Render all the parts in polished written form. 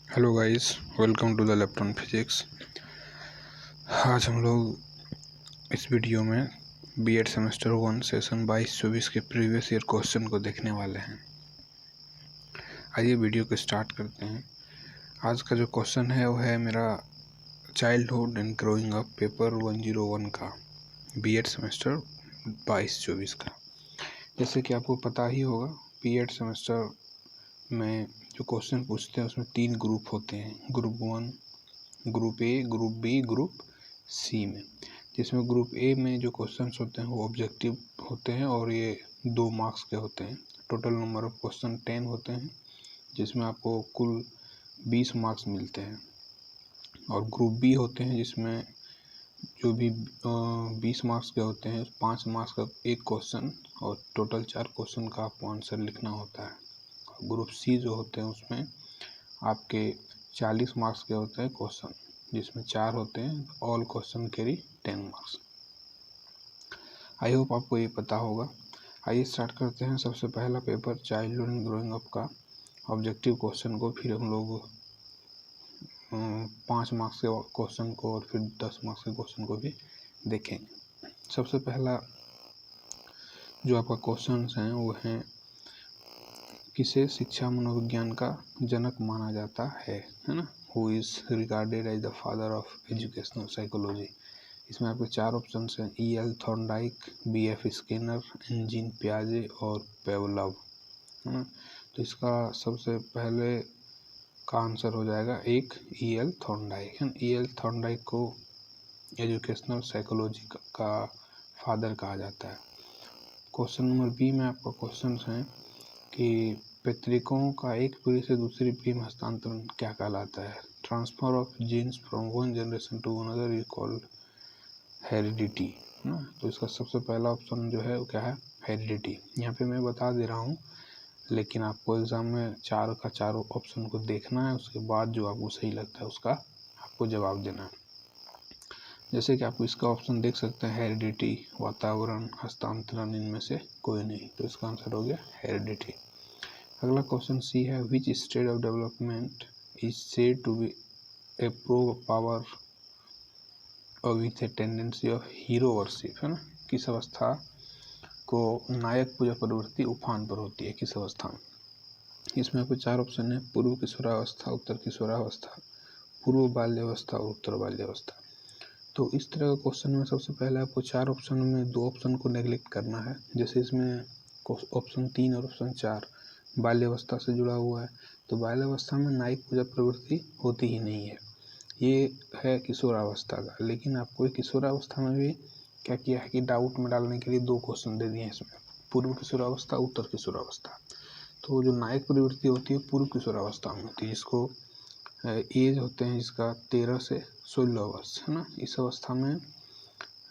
Hello guys, welcome to the lepton physics. आज हम लोग इस वीडियो में बीएड सेमेस्टर 1 सेशन 22-24 के प्रीवियस ईयर क्वेश्चन को देखने वाले हैं। आइए वीडियो को स्टार्ट करते हैं। आज का जो क्वेश्चन है वो है मेरा childhood and growing up paper 101 का बीएड सेमेस्टर 22-24 का। जैसे कि आपको पता ही होगा, बीएड सेमेस्टर में जो क्वेश्चन पूछते हैं उसमें 3 ग्रुप होते हैं, group 1, group A, group B, group C में। जिसमें ग्रुप ए में जो क्वेश्चंस होते हैं वो ऑब्जेक्टिव होते हैं और ये 2 मार्क्स के होते हैं। टोटल नंबर ऑफ क्वेश्चन 10 होते हैं, जिसमें आपको कुल 20 मार्क्स मिलते हैं। और ग्रुप बी होते हैं जिसमें जो भी 20 मार्क्स के होते हैं, 5 मार्क्स का एक क्वेश्चन और टोटल 4 क्वेश्चन का आपको आंसर लिखना होता है। ग्रुप सी जो होते हैं उसमें आपके 40 मार्क्स के होते हैं क्वेश्चन, जिसमें 4 होते हैं, all question carry 10 marks. I hope आपको ये पता होगा। आइए स्टार्ट करते हैं। सबसे पहला paper childhood and growing up का ऑब्जेक्टिव क्वेश्चन को, फिर हम लोग 5 मार्क्स के क्वेश्चन को और फिर 10 मार्क्स के क्वेश्चन को भी देखेंगे। सबसे पहला जो आपका क्वेश्चन हैं वो हैं, किसे शिक्षा मनोविज्ञान का जनक माना जाता है ना। Who is regarded as the father of educational psychology. इसमें आपके 4 ऑप्शन हैं, E.L. Thorndike, B.F. Skinner, engine पियाजे और पेवलव, है ना। तो इसका सबसे पहले का आंसर हो जाएगा एक, E.L. थॉर्नडाइक है। E.L. थॉर्नडाइक को एजुकेशनल साइकोलॉजी का फादर कहा जाता है। क्वेश्चन नंबर बी में आपका क्वेश्चन है कि पैतृकों का एक पीढ़ी से दूसरी पीढ़ी में हस्तांतरण क्या कहलाता है। Transfer of genes from one generation to another is called heredity ना। तो इसका सबसे पहला ऑप्शन जो है वो क्या है, हेरिडिटी। यहाँ पे मैं बता दे रहा हूँ, लेकिन आपको एग्जाम में 4 का 4 ऑप्शन को देखना है, उसके बाद जो आपको सही लगता है उसका आपको जवाब देना है। जैसे कि आप इसका ऑप्शन देख सकते हैं, हेरिडिटी, वातावरण, हस्तांतरण, इनमें से कोई नहीं। तो इसका आंसर हो गया हेरिडिटी। अगला क्वेश्चन सी है, which stage of development is said to be a pro power और with a tendency of hero worship, है ना। किस अवस्था को नायक पूजा प्रवृत्ति उफान पर होती है, किस अवस्था में। इसमें आपको 4 ऑप्शन है, पूर्व किशोरावस्था, उत्तर किशोरावस्था, पूर्व बाल्यावस्था और उत्तर बाल्यावस्था। तो इस तरह का क्वेश्चन में सबसे पहले आपको 4 ऑप्शन में 2 ऑप्शन को नेग्लेक्ट करना है। जैसे इसमें ऑप्शन 3 और ऑप्शन 4 बाल्यावस्था से जुड़ा हुआ है, तो बाल्यावस्था में नायक पूजा प्रवृत्ति होती ही नहीं है, ये है किशोरावस्था का। लेकिन आपको किशोरावस्था में भी क्या किया है कि डाउट में डालने के लिए 2 क्वेश्चन दे दिए हैं इसमें, पूर्व किशोरावस्था, उत्तर किशोरावस्था। तो जो नायक प्रवृत्ति होती है पूर्व किशोरावस्था में होती है, जिसको एज होते हैं इसका 13 से 16 वर्ष, है ना। इस अवस्था में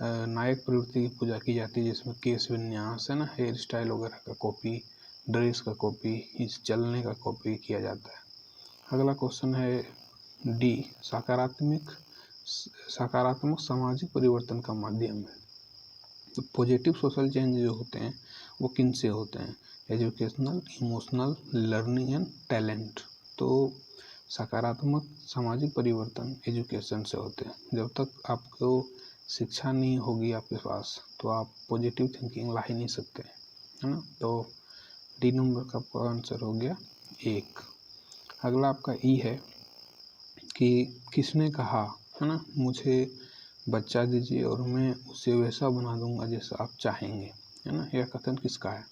नायक प्रवृत्ति की पूजा की जाती है, जिसमें केश विन्यास, है ना, हेयर स्टाइल वगैरह का कॉपी, ड्रेस का कॉपी, इस चलने का कॉपी किया जाता है। अगला क्वेश्चन है डी, सकारात्मक सामाजिक परिवर्तन का माध्यम है। तो पॉजिटिव सोशल चेंज जो होते हैं वो किन से होते हैं, educational, emotional, learning and talent. तो सकारात्मक सामाजिक परिवर्तन एजुकेशन से होते हैं। जब तक आपको शिक्षा नहीं होगी आपके पास तो आप पॉजिटिव थिंकिंग ला ही नहीं सकते, है ना। तो डी नंबर का आपका आंसर हो गया 1। अगला आपका ई है कि किसने कहा, है ना, मुझे बच्चा दीजिए और मैं उसे वैसा बना दूंगा जैसा आप चाहेंगे, है ना। यह कथन किसका है।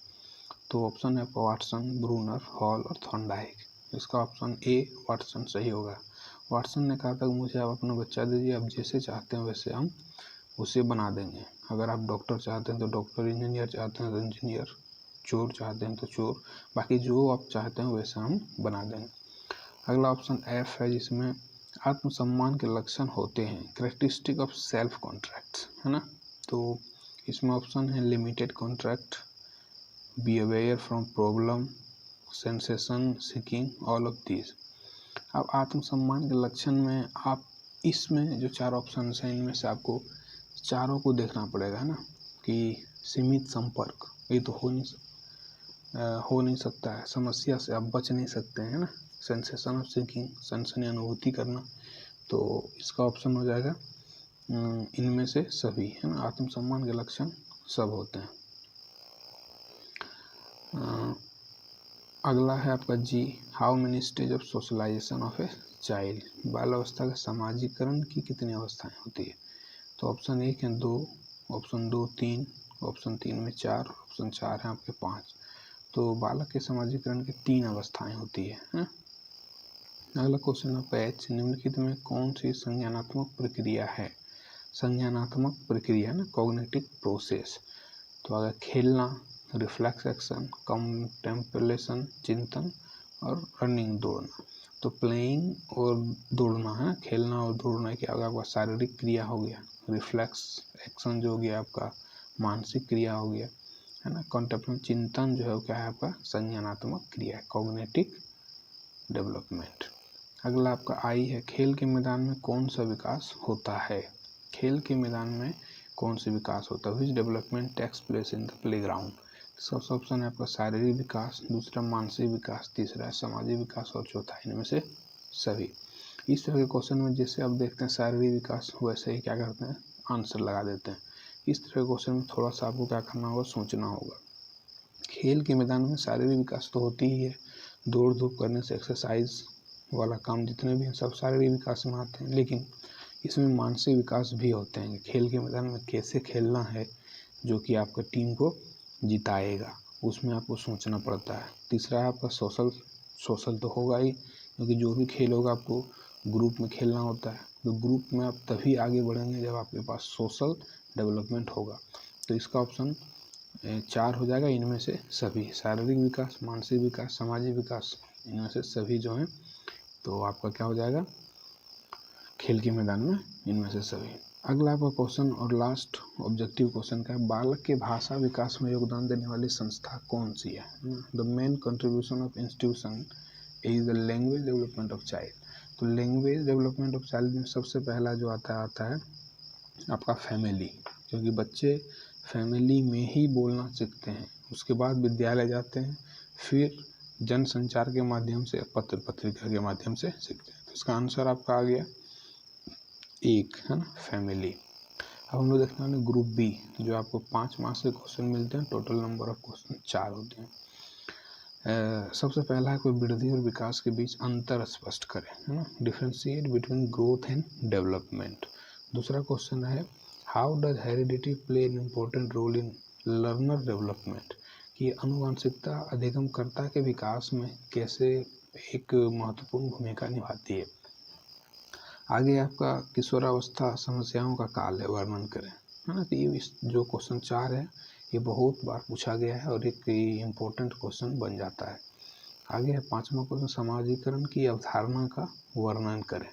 तो ऑप्शन है वाटसन, ब्रूनर, हॉल और थॉर्नडाइक। इसका ऑप्शन ए वाटसन सही होगा। वाटसन ने कहा था कि मुझे आप अपना बच्चा दीजिए, आप जैसे चाहते हैं वैसे हम उसे बना देंगे। अगर आप डॉक्टर चाहते हैं तो डॉक्टर, इंजीनियर चाहते हैं तो इंजीनियर, चोर चाहते हैं तो चोर, बाकी जो आप चाहते हैं वैसे हम बना देंगे। अगला ऑप्शन एफ है, जिसमें आत्मसम्मान के लक्षण होते हैं, कैरेक्टरिस्टिक ऑफ सेल्फ कॉन्ट्रैक्ट्स, है ना। तो इसमें ऑप्शन है limited contract, be aware from problem, sensation seeking, all of this. अब आत्मसम्मान के लक्षण में आप इसमें जो 4 ऑप्शन हैं इनमें से आपको चारों को देखना पड़ेगा, है ना। कि सीमित संपर्क, ये तो हो नहीं सकता है, समस्या से आप बच नहीं सकते हैं ना। सेंसेशन ऑफ सिंकिंग, सनसनी अनुभूति करना, तो इसका ऑप्शन हो जाएगा इनमें से सभी, है ना। आत्मसम्मान के लक्षण सब होते हैं। अगला है आपका G, how many stage of socialization of a child, बाल अवस्था के सामाजिकरण की कितनी अवस्थाएं होती है। तो ऑप्शन 1 है 2, ऑप्शन 2 3, ऑप्शन 3 में 4, ऑप्शन 4 है आपके 5। तो बालक के सामाजिकरण की 3 अवस्थाएं होती है। अगला क्वेश्चन आपका एच, निम्नलिखित में कौन सी संज्ञानात्मक प्रक्रिया है। संज्ञानात्मक प्रक्रिया ना, कॉग्निटिव प्रोसेस। तो अगर खेलना, रिफ्लेक्स एक्शन, कंटेम्पलेशन चिंतन, और रनिंग दौड़ना। तो प्लेइंग और दौड़ना है, खेलना और दौड़ना क्या होगा आपका शारीरिक क्रिया हो गया, रिफ्लेक्स एक्शन जो हो गया आपका मानसिक क्रिया हो गया, है ना। कंटेम्पलेशन चिंतन जो है क्या है आपका संज्ञानात्मक क्रिया, कॉग्निटिव डेवलपमेंट। अगला आपका आई है, खेल के मैदान में कौन सा विकास होता है। खेल के मैदान में कौन सा विकास होता है, which development takes place in the playground. First option है आपका शारीरिक विकास, दूसरा मानसिक विकास, तीसरा है सामाजिक विकास, और चौथा इनमें से सभी। इस तरह के क्वेश्चन में जैसे आप देखते हैं शारीरिक विकास, वैसे ही क्या करते हैं आंसर लगा देते हैं। इस तरह के क्वेश्चन में थोड़ा सा आपको क्या करना होगा, सोचना होगा। खेल के मैदान में शारीरिक विकास तो होती ही है, दौड़ धूप करने से, एक्सरसाइज वाला काम जितने भी हैं सब शारीरिक विकास में आते हैं, लेकिन इसमें मानसिक विकास भी होते हैं। खेल के मैदान में कैसे खेलना है जो कि आपका टीम को जिताएगा, उसमें आपको सोचना पड़ता है। तीसरा है आपका सोशल तो होगा ही, क्योंकि जो भी खेल होगा आपको ग्रुप में खेलना होता है, तो ग्रुप में आप तभी आगे बढ़ेंगे जब आपके पास सोशल डेवलपमेंट होगा। तो इसका ऑप्शन 4 हो जाएगा, इनमें से सभी, शारीरिक विकास, मानसिक विकास, सामाजिक विकास, इनमें से सभी जो हैं। तो आपका क्या हो जाएगा खेल के मैदान में इनमें से सभी। अगला आपका क्वेश्चन और लास्ट ऑब्जेक्टिव क्वेश्चन का है, बालक के भाषा विकास में योगदान देने वाली संस्था कौन सी है। The main contribution of institution is the language development of child. तो लैंग्वेज डेवलपमेंट ऑफ चाइल्ड में सबसे पहला जो आता है आपका फैमिली, क्योंकि बच्चे फैमिली में ही बोलना सीखते हैं, उसके बाद विद्यालय जाते हैं, फिर जनसंचार के माध्यम से, पत्र पत्रिका के माध्यम से सीखते हैं। तो इसका आंसर आपका आ गया 1, है ना, फैमिली। अब हम लोग देखते हैं ग्रुप बी, जो आपको 5 मार्क्स के क्वेश्चन मिलते हैं, टोटल नंबर ऑफ क्वेश्चन 4 होते हैं। सबसे पहला है कोई वृद्धि और विकास के बीच अंतर स्पष्ट करें, है ना, differentiate between growth and development. दूसरा क्वेश्चन है, how does heredity play an important role in learner development, कि अनुवांशिकता अधिगमकर्ता के विकास में कैसे एक महत्वपूर्ण भूमिका निभाती है। आगे आपका किशोरावस्था समस्याओं का काल है, वर्णन करें, है ना। तो ये जो क्वेश्चन 4 है ये बहुत बार पूछा गया है और एक इम्पोर्टेंट क्वेश्चन बन जाता है। आगे है 5वां क्वेश्चन, समाजीकरण की अवधारणा का वर्णन करें।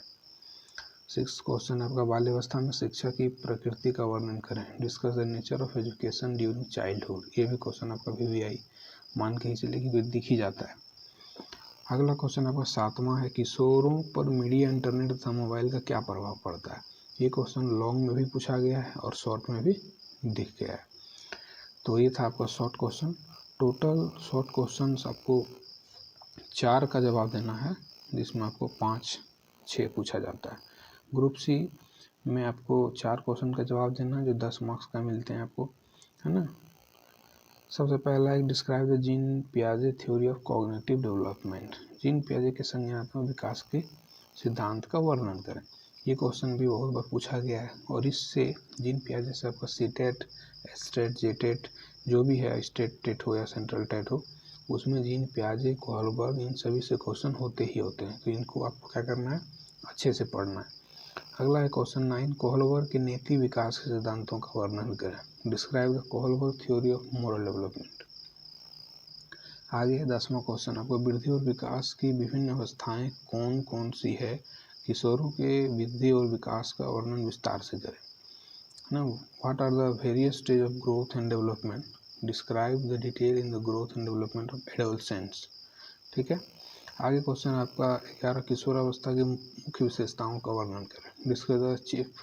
6 क्वेश्चन आपका बाल्यावस्था में शिक्षा की प्रकृति का वर्णन करें, discuss the nature of education during childhood. ये भी क्वेश्चन आपका VVI मान के ही चले कि दिख ही जाता है। अगला क्वेश्चन आपका 7वां है, किशोरों पर मीडिया, इंटरनेट तथा मोबाइल का क्या प्रभाव पड़ता है। ये क्वेश्चन लॉन्ग में भी पूछा गया है और शॉर्ट में भी दिख गया है। तो ये था आपका short question. Total short question आपको 4 का जवाब देना है, जिसमें आपको 5-6 पूछा जाता है। ग्रुप सी में आपको 4 क्वेश्चन का जवाब देना है, जो 10 मार्क्स का मिलते हैं आपको, है ना। सबसे पहला एक, डिस्क्राइब द जीन पियाजे theory of cognitive development, Jean पियाजे के संज्ञानात्मक विकास के सिद्धांत का वर्णन करें। ये क्वेश्चन भी बहुत बार पूछा गया है और इससे जीन पियाजे से आपका सीटेट, स्टेट, जेटेट जो भी है, स्टेट टेट हो या सेंट्रल टेट हो, उसमें जीन पियाजे, कोहलबर्ग, इन सभी से क्वेश्चन होते ही होते हैं। तो इनको आपको क्या करना है, अच्छे से पढ़ना है। अगला है क्वेश्चन 9, कोहलबर्ग के नीति विकास के सिद्धांतों का वर्णन करें, describe the Kohlberg theory of moral development. आगे 10वां क्वेश्चन आपको, वृद्धि और विकास की विभिन्न अवस्थाएं कौन कौन सी है, किशोरों के वृद्धि और विकास का वर्णन विस्तार से करें, है ना। What are the various stage of growth and development, describe the detail in the growth and development of adolescents. ठीक है। आगे क्वेश्चन आपका 11, किशोरावस्था की मुख्य विशेषताओं का वर्णन करें, describe the chief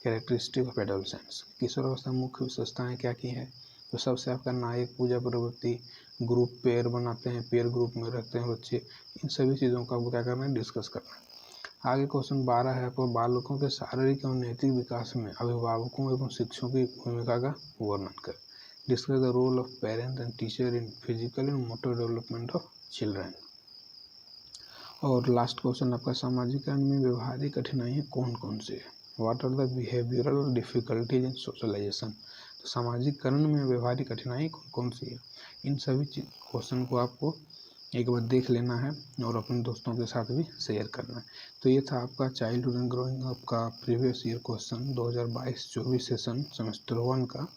characteristic of adolescents. किशोरावस्था में मुख्य विशेषताएं क्या की हैं, तो सबसे आपका नायक पूजा प्रवृत्ति, ग्रुप पेयर बनाते हैं, पेयर ग्रुप में रहते हैं बच्चे, इन सभी चीज़ों का आपको क्या करना है, डिस्कस करना है। आगे क्वेश्चन 12 है आपको, बालकों के शारीरिक और नैतिक विकास में अभिभावकों एवं शिक्षकों की भूमिका का वर्णन करें। Discuss the role of parents and teacher in physical and motor development of children. और लास्ट क्वेश्चन आपका, सामाजिकरण में व्यवहारिक कठिनाइयाँ कौन कौन सी है। What are the behavioural difficulties in socialisation. तो सामाजिकरण में व्यवहारिक कठिनाई कौन कौन सी है, इन सभी क्वेश्चन को आपको एक बार देख लेना है और अपने दोस्तों के साथ भी शेयर करना है। तो ये था आपका चाइल्डहुड एंड ग्रोइंग अप का previous year question 2022-24 session semester 1 का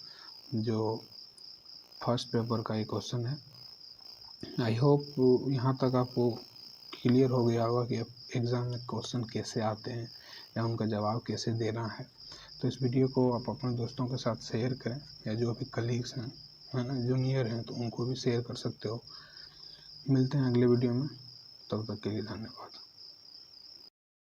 जो फर्स्ट पेपर का ये क्वेश्चन है। आई होप यहाँ तक आपको क्लियर हो गया होगा कि एग्ज़ाम में क्वेश्चन कैसे आते हैं या उनका जवाब कैसे देना है। तो इस वीडियो को आप अपने दोस्तों के साथ शेयर करें, या जो अभी कलीग्स हैं, है ना, जूनियर हैं, तो उनको भी शेयर कर सकते हो। मिलते हैं अगले वीडियो में, तब तक के लिए धन्यवाद।